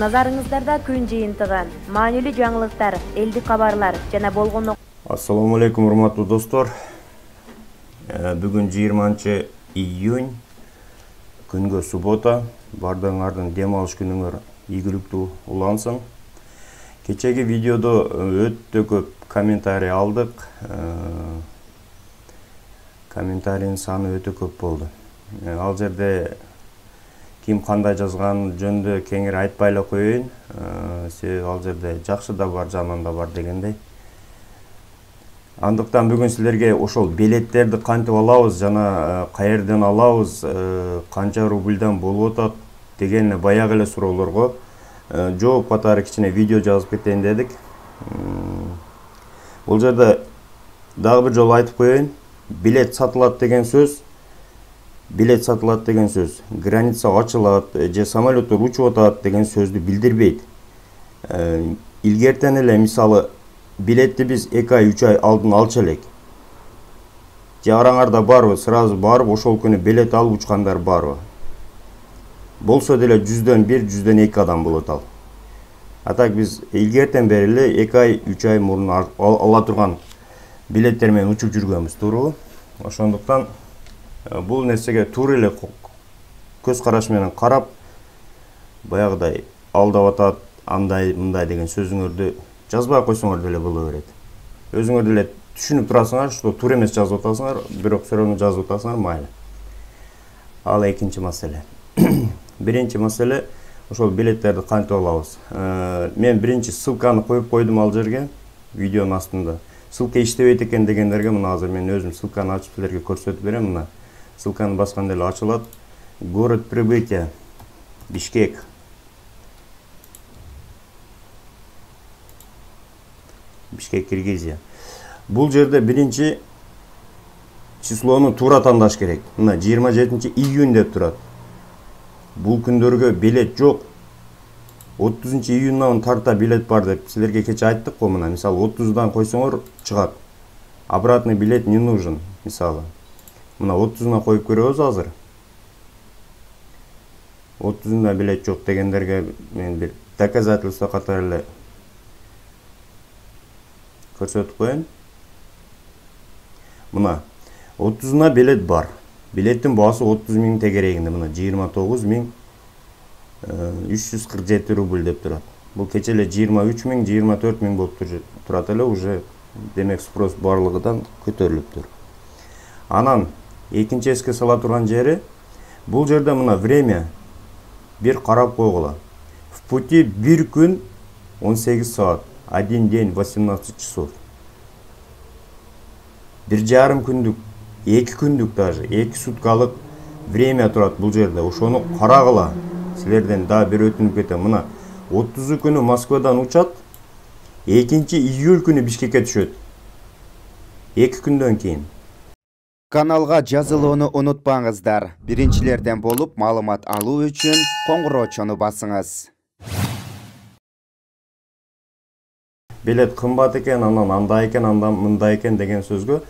Назарыңыздарда күн жыйынтыгы, маанилүү жаңылыктар, элдик кабарлар жана болгон. Ассаламу алейкум, урматтуу достор. Бүгүн 20 июнь, күнгө суббота. Бардыңардын дем алыш күнүңөр ийгиликтүү улансын. Кечеги видеодо өтө көп комментарий алдык. Комментарийдин саны өтө көп болду. Ал жерде ким кандай жазган жөнүндө кеңири айтпай эле коеюн. Себеби ал жерде жакшы да бар, жаман да бар дегендей. Андыктан бүгүн силерге ошол билеттерди кантип алабыз жана каерден алабыз, канча рубльдан болуп атат деген баягы эле суроолорго жооп катары кичине видео жазып кетейин дедик. Бул жерде дагы бир жолу айтып коеюн. Билет сатылат деген сөз, граница ачылат же самолеттер учуп атат деген сөздү билдирбейт. Илгертен эле мисалы билетти биз 2 ай 3 ай алдын алчу элек. Же араңарда барбы, сразу барып ошол күнү билет алып учкандар барбы? Болсо деле 100дөн 1, 100дөн 2 адам болот ал. А так биз илгертен бери эле 2 ай 3 ай мурун ала турган билеттер менен учуп жүргөнбүз, туурабы? Ошондуктан бул нерсеге туура эле көз караш менен карап, баягыдай алдап атат, андай мындай деген сөзүңөрдү жазбай койсоңор деле боло берет. Өзүңөр деле түшүнүп турасыңар, что туура эмес жазып атасыңар, бирок все равно жазып атасыңар, майли. Ал экинчи маселе. Биринчи маселе ошол билеттерди кантип алабыз. Мен биринчи ссылканы коюп койдум ал жерге, видеонун астында. Ссылка иштебейт экен дегендерге мына азыр мен өзүм ссылканы ачып силерге көрсөтүп берем. Мына ссылканы басканда эле ачылат. Город прибытия, Бишкек. Бишкек, Киргизия. Бул жерде биринчи числону туура тандаш керек. Мына 27 июнь деп турат. Бул күндөргө билет жок. 30 июндан тарта билет бар деп силерге кече айттык го. Мына мисалы 30дан койсоңор чыгат. Обратный билет не нужен, мисалы. Мына 30-на коюп көрөбүз азыр. 30-да билет жок дегендерге мен бир доказательство катары эле көрсөтүп коеюн. Мына 30-на билет бар. Билеттин баасы 30 000 тегерегинде. Мына 29.347 рубль деп турат. Бул кече эле 23 000, 24 000 болуп турат эле, уже демек спрос барлыгыдан көтөрүлүптүр. Анан экинчи эске сала турган жери, бул жерде мына время бир карап койгула. В пути бир күн 18 саат, один день 18 часов. 1,5 күндүк, 2 күндүк даже, 2 суткалык время турат бул жерде. Ошону карагыла. Силерден да бир өтүнүп кетем. Мына 30 күнү Москвадан учат, 2 июль күнү Бишкекке түшөт. 2 күндөн кийин. Каналга жазылууну унутпаңыздар. Биринчилерден болуп маалымат алуу үчүн коңгуроочону басыңыз. Билет кымбат экен, анан андай экен, андан мындай экен деген сөзгө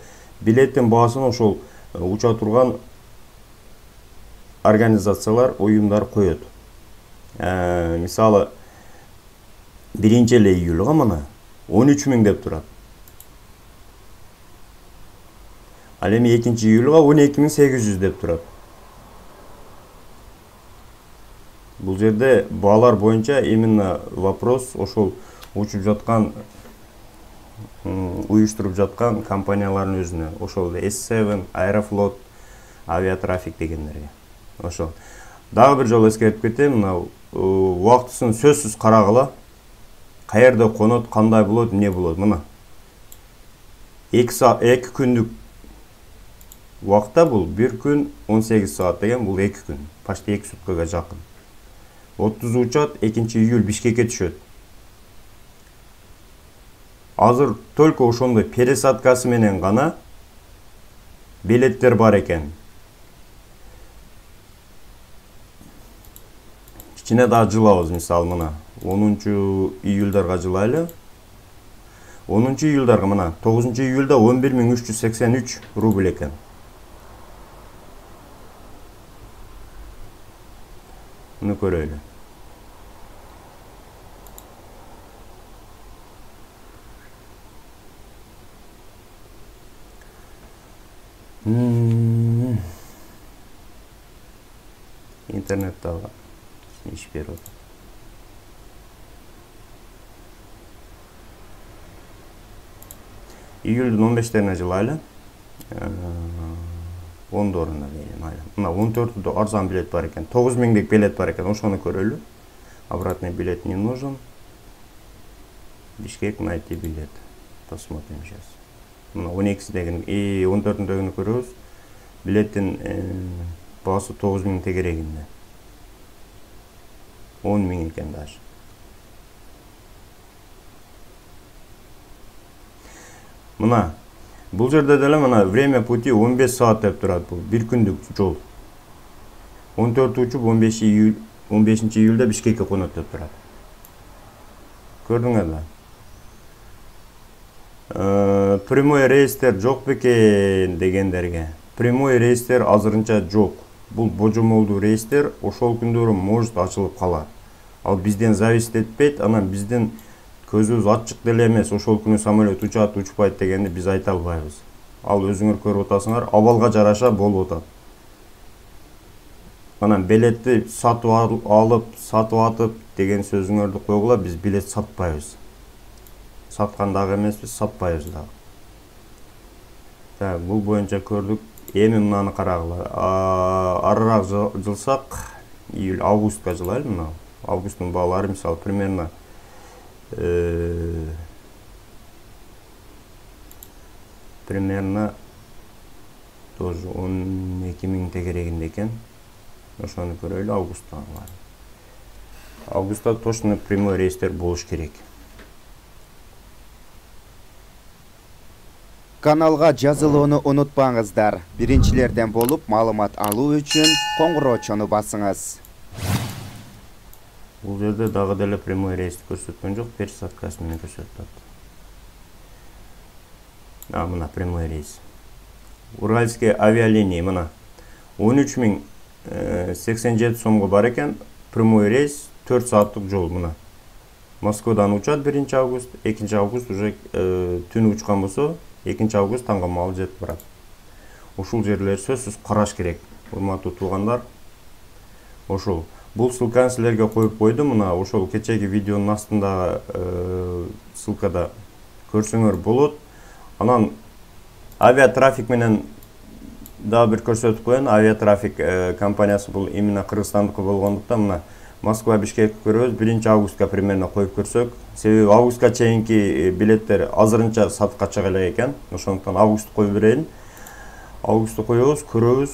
билеттин баасын ошол уча турган организациялар, уюмдар коет. Мисалы 1 июлга мына 13 000 деп турат. Ал эми 2 июлга 12 800 деп турат. Бул жерде баалар боюнча именно вопрос ошол учуп жаткан, уюштуруп жаткан компаниялардын өзүнө. Ошол S7, Аэрофлот, Авиатрафик дегендерге. Ошол. Дагы бир жолу эскертип кетем, мына убактысын сөзсүз карагыла. Каерде конот, кандай болот, эмне болот, мына. 2 күндүк убакта бул 1 күн 18 саат деген бул 2 күн, почти 2 суткага жакын. 30 учат, 2 июль Бишкекке түшөт. Азыр только ошондой пересадкасы менен гана билеттер бар экен. Кичине да жылабыз, мисалы мына 10 июлдарга жылайлы. 10 июлдарга мына 9 июлда 11 383 рубль экен. Муну көрөйлү. Интернетте иш берип атат. Июлдун 15-терине жылайлы. 10-доруна менен айла. Мына 14-дө арзан билет бар экен. 9000дек билет бар экен. Ошону көрөлү. Обратный билет не нужен. Бишкек найти билет. Посмотрим сейчас. Мына 12-дегини, 14-дегини көрөбүз. Билеттин баасы 9000 тегерегинде. 10.000 экен даже. Мына бул жерде деле мына время пути 15 саат деп турат. Бул бир күндүк жол. 14 учуп 15 июлда Бишкекке конот деп турат. Көрдүңөр да? Прямой рейстер жок бекен дегендерге. Прямой рейстер азырынча жок. Бул божомолдуу рейстер ошол күндөрү может ачылып калат. Ал бизден зависит этпейт, анан биздин көзүбүз ачык деле эмес, ошол күнү самолет учат, учпайт дегенди биз айта албайбыз. Ал өзүңөр көрүп атасыңар, абалга жараша болуп атат. Анан билетти сатып алып, сатып атып деген сөзүңөрдү койгула, биз билет сатпайбыз. Саткан дагы эмеспиз, сатпайбыз дагы. Так, бул боюнча көрдүк. Эми мынаны карагыла. Арыраак жылсак, июль-августка жылайлы мына. Августтун баалары мисалы примерно тоже 12.000 тегерегинде экен. Ошону көрөлү августта. Августта точно прямой рейстер болуш керек. Каналга жазылууну унутпаңыздар. Биринчилерден болуп маалымат алуу үчүн коңгуроочону басыңыз. Бул жерде дагы деле прямой рейс көрсөткөн жок, пересадкасы менен көрсөтөт. Мына прямой рейс. Уральские авиалинии мына 13.087 сомго бар экен. Прямой рейс 4 сааттык жол мына. Москвадан учат 1 август, 2 август уже түнү учкан болсо, 2 август таңга маал жетип барат. Ушул жерлер сөзсүз караш керек. Урматтуу туугандар. Ошол бул ссылканы силерге коюп койдум. Мына ошол кечеги видеонун астында ссылкада көрсөңөр болот. Анан авиатрафик менен дагы бир көрсөтүп коеюн. Авиатрафик компаниясы бул именно Кыргызстандыкы болгондуктан мына Москва Бишкек көрөбүз 1 августка примерно коюп көрсөк. Себеби августка чейинки билеттер азырынча сатыкка чыга элек экен. Ошондуктан августты коюп берейин. Августты коебуз, көрөбүз.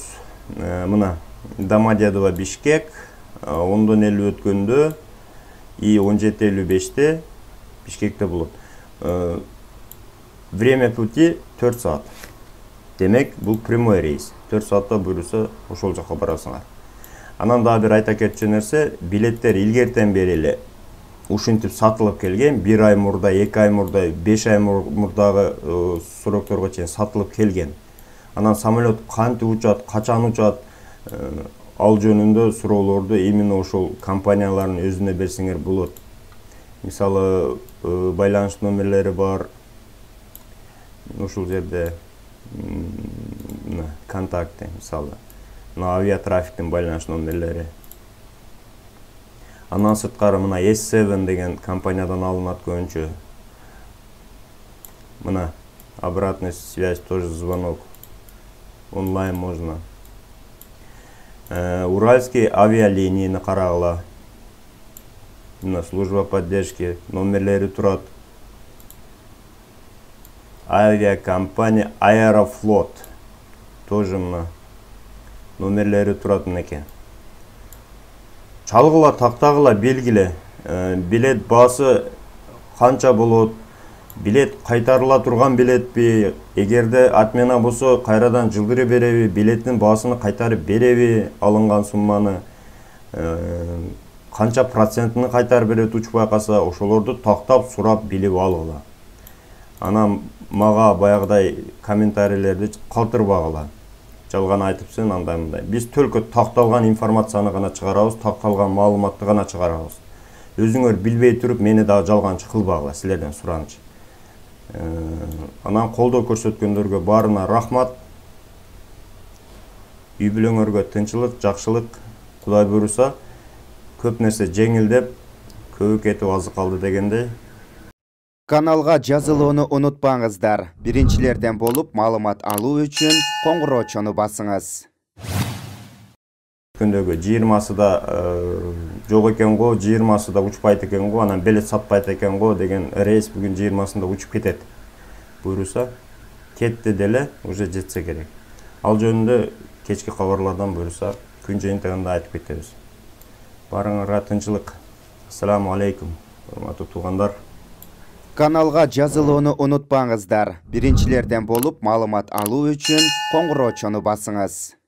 Мына Домодедово Бишкек 10:50 өткөндө и 17:55 Бишкекте болот. Время пути 4 саат. Демек, бул прямой рейс. 4 саатта буйруса ошол жакка барасыңар. Анан дагы бир айта кетчү нерсе, билеттер илгертен бери эле ушинтип сатылып келген. 1 ай мурда, 2 ай мурда, 5 ай мурдагы срокторго чейин сатылып келген. Анан самолет кантип учат, качан учат, ал жөнүндө суроолорду именно ошол компаниялардын өзүнө берсеңер болот. Мисалы, байланыш номерлери бар. Ушул жерде контакты, мисалы, на авиатрафиктин байланыш номерлери. Андан сырткары мына S7 деген компаниядан алынат көбүнчө. Мына обратная связь, тоже звонок. Онлайн можно. Уральские авиалинии карагыла. Мына служба поддержки номерлери турат. Авиакомпания Аэрофлот. Тоже мына номерлери турат мынеке. Чалгыла, тактагыла белгиле. Билет баасы канча болот? Билет кайтарыла турган билетпи? Эгерде отмена болсо, кайрадан жылдырып береби? Билеттин баасыны кайтарып береби? Алынган сумманы канча процентini кайтарып берет учпай калса, ошолорду тактап сурап билип алгыла. Анан мага баягыдай комментарийлерди калтырбагыла. Жалган айтыпсың андай-мындай. Биз төлкө такталган информацияны гана чыгарабыз, такталган маалыматты гана чыгарабыз. Өзүңөр билбей туруп мени дагы жалганчы кылбагыла, силерден суранчы. Анан колдоо көрсөткөндөргө баарына рахмат. үй бүлөңөргө тынчылык, жакшылык Кудай буйруса, көп нерсе жеңилдеп, көбү кетип азык алды дегендей. Каналга жазылууну унутпаңыздар. Биринчилерден болуп маалымат алуу үчүн коңгуроочону басыңыз. Күндөгү 20-сыда жок экен го, 20-сыда учпайт экен го, анан билет сатпайт экен го деген рейс бүгүн 20-сында учуп кетет. Буйруса, кетти деле уже жетсе керек. Ал жөнүндө кечки кабарлардан буйруса, күн жыйынтыгында айтып кетебиз. Барыңарга тынчылык. Ассаламу алейкум, урматтуу туугандар. Каналга жазылууну унутпаңыздар. Биринчилерден болуп маалымат алуу үчүн коңгуроочону басыңыз.